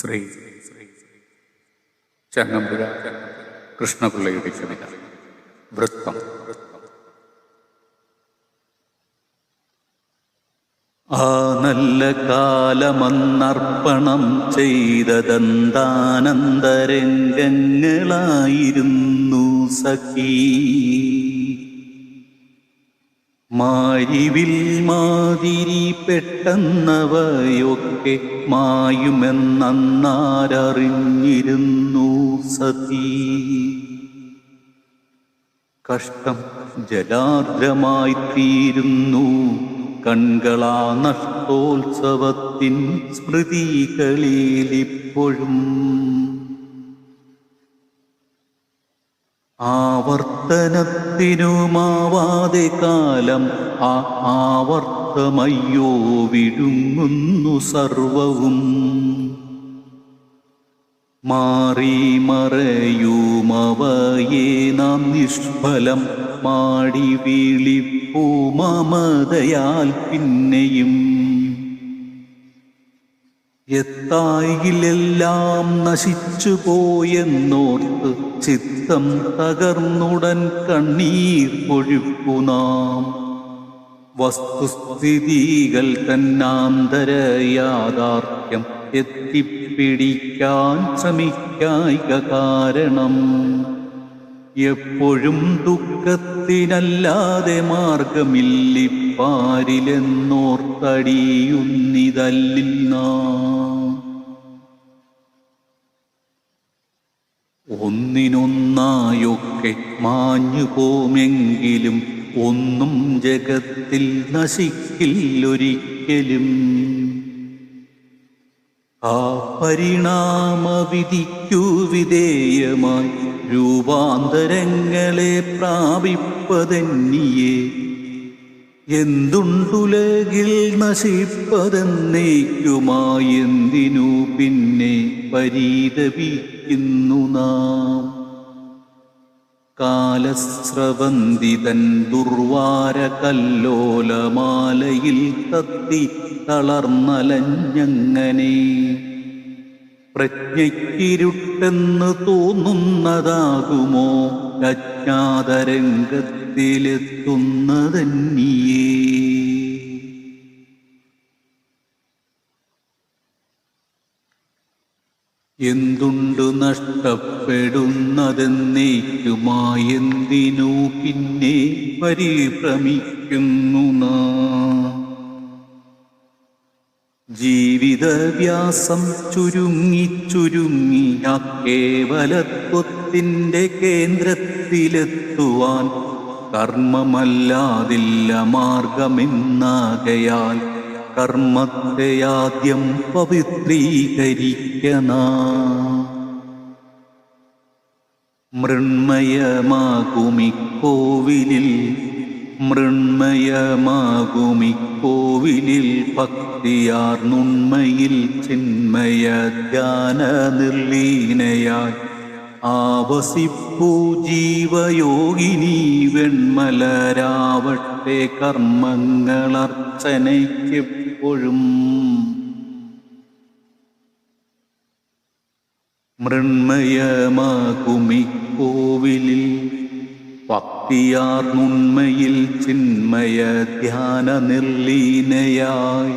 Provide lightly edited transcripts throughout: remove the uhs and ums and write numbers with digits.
ശ്രീ ചങ്ങമ്പുഴ കൃഷ്ണപിള്ളയുടെ കവിത വൃത്തം. ആ നല്ല കാലമന്നർപ്പണം ചെയ്തദന്താനന്ദരംഗങ്ങളായിരുന്നു സഖീ. മാരിവിൽ മാതിരി പെട്ടെന്നവയൊക്കെ മായുമെന്നറിഞ്ഞിരുന്നു സതീ. കഷ്ടം ജലാർദ്രമായിത്തീരുന്നു കൺകളാ നഷ്ടോത്സവത്തിൻ സ്മൃതികളിലിപ്പോഴും. ആവർത്തനത്തിനുമാവാതെ കാലം ആ ആവർത്തമയ്യോ വിഴുങ്ങുന്നു സർവവും. മാറി മറയുമവയെ നാം നിഷ്ഫലം മാടി വിളിപ്പൂ മമതയാൽ പിന്നെയും. എത്തായിലെല്ലാം നശിച്ചു പോയെന്നോർത്ത് ചിത്തം തകർന്നുടൻ കണ്ണീർ പൊഴുപ്പു നാം. വസ്തുസ്ഥിതികൾ തന്നാന്തര യാഥാർത്ഥ്യം എത്തിപ്പിടിക്കാൻ ശ്രമിക്കായിക കാരണം. എപ്പോഴും ദുഃഖത്തിനല്ലാതെ മാർഗമില്ലിപ്പാരിലെന്നോർത്തടിയുന്നിതല്ലിൽ നാം. ഒന്നിനൊന്നായൊക്കെ മാഞ്ഞു പോമെങ്കിലും ഒന്നും ജഗത്തിൽ നശിക്കില്ലൊരിക്കലും. ആ പരിണാമവിധിക്കു വിധേയമായി രൂപാന്തരങ്ങളെ പ്രാപിപ്പതെന്നിയെ. എന്തുണ്ടുലകിൽ നശിപ്പതെന്നേക്കുമായി എന്തിനു പിന്നെ പരിതപിക്കുന്നു നാം. കാലസ്രവന്തിതൻ ദുർവാര കല്ലോലമാലയിൽ തത്തി തളർന്നലഞ്ഞങ്ങനെ. പ്രജ്ഞയ്ക്കിരുട്ടെന്ന് തോന്നുന്നതാകുമോ അജ്ഞാതരംഗത്തിലെത്തുന്നതന്നിയേ. എന്തുണ്ട് നഷ്ടപ്പെടുന്നതെന്നേക്കുമായെന്തിനു പിന്നെ പരിഭ്രമിക്കുന്നു നാം. ജീവിതവ്യാസം ചുരുങ്ങി ചുരുങ്ങി ആ കേവലത്വത്തിൻ്റെ കേന്ദ്രത്തിലെത്തുവാൻ കർമ്മമല്ലാതില്ല മാർഗമെന്നാകയാൽ കർമ്മത്തെ ആദ്യം പവിത്രീകരിക്കണ. മൃണ്മയമാകുമിക്കോവിലിൽ മൃണ്മയമാകുമിക്കോവിലിൽ ഭക്തിയാർന്നുണ്മയിൽ ചിന്മയ ധ്യാന നിർലീനയായി ആവസിപ്പൂ ജീവയോഗിനി. വെൺമലരാവട്ടെ കർമ്മങ്ങളർച്ചനയ്ക്കെപ്പോഴും. മൃണ്മയമാകുമിക്കോവിലിൽ ഭക്തിയാർന്നുണ്മയിൽ ചിന്മയ ധ്യാന നിർലീനയായി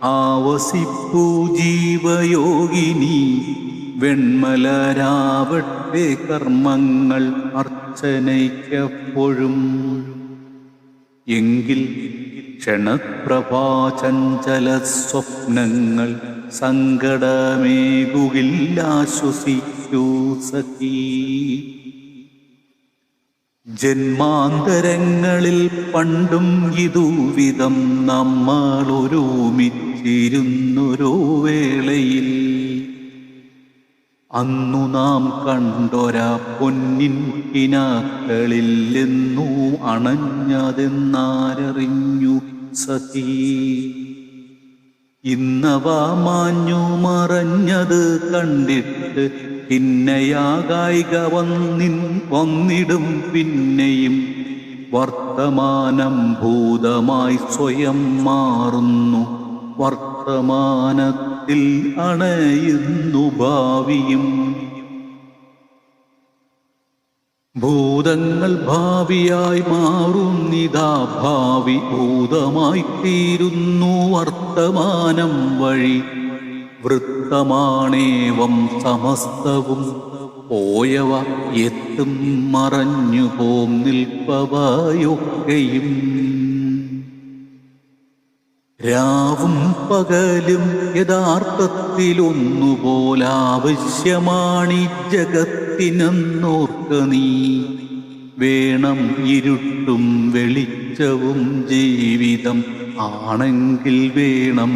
ആവസിപ്പൂ ജീവയോഗിനി. വെൺമലരാവട്ടെ കർമ്മങ്ങൾ അർച്ചനയ്ക്കെപ്പോഴും. എങ്കിൽ ക്ഷണപ്രഭാചഞ്ചല സ്വപ്നങ്ങൾ സങ്കടമേകുകില്ലാശ്വസിക്കൂ സഖീ. ജന്മാന്തരങ്ങളിൽ പണ്ടും ഇതുവിധം നമ്മൾ ഒരുമിച്ചിരുന്നൊരോ വേളയിൽ. അന്നു നാം കണ്ടൊരാ പൊന്നിൻ കിനാക്കളിൽ എന്നു അണഞ്ഞതെന്നാരറിഞ്ഞു സഖീ. ഇന്നവ മാഞ്ഞു മറഞ്ഞത് കണ്ടിട്ട് പിന്നയാകായിക വന്നിടും പിന്നെയും. വർത്തമാനം ഭൂതമായി സ്വയം മാറുന്നു. വർത്തമാനത്തിൽ അണയുന്നു ഭാവിയും. ഭൂതങ്ങൾ ഭാവിയായി മാറുന്നിതാ, ഭാവി ഭൂതമായി തീരുന്നു വർത്തമാനം വഴി. വൃത്തമാണേവം സമസ്തവും പോയവ എത്തും മറഞ്ഞു പോം നിൽപ്പവയൊക്കെയും. രാവും പകലും യഥാർത്ഥത്തിലൊന്നുപോലാവശ്യമാണീ ജഗത്തിനെന്നോർക്ക നീ. വേണം ഇരുട്ടും വെളിച്ചവും ജീവിതം ആണെങ്കിൽ വേണം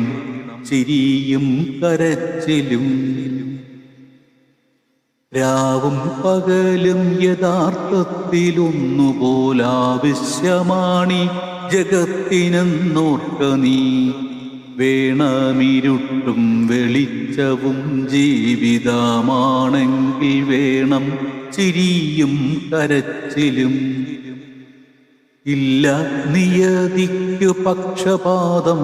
ചിരിയും കരച്ചിലും. രാവും പകലും യഥാർത്ഥത്തിലൊന്നുപോലാവശ്യമാണീ ജഗത്തിനെന്നോർക്ക നീ. വേണമിരുട്ടും വെളിച്ചവും ജീവിതമാണെങ്കിൽ വേണം ചിരിയും കരച്ചിലും. ഇല്ല നിയതിക്കു പക്ഷപാതം,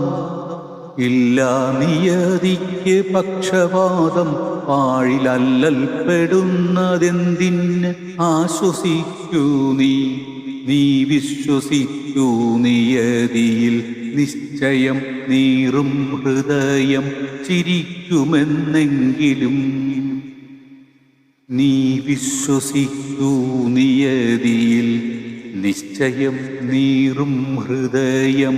ഇല്ല നിയതിക്ക് പക്ഷപാതം. പാഴിലല്ലൽപ്പെടുന്നതെന്തിന് ആശ്വസിക്കൂ നീ. നീ വിശ്വസിക്കൂ നിയതിയിൽ നിശ്ചയം നീറും ഹൃദയം ചിരിക്കുമെന്നെങ്കിലും. നീ വിശ്വസിക്കൂ നിയതിയിൽ നിശ്ചയം നീറും ഹൃദയം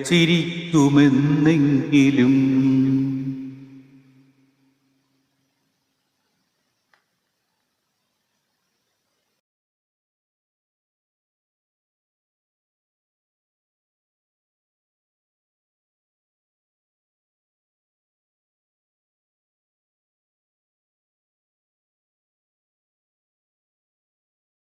ചിരിക്കുമെന്നെങ്കിലും.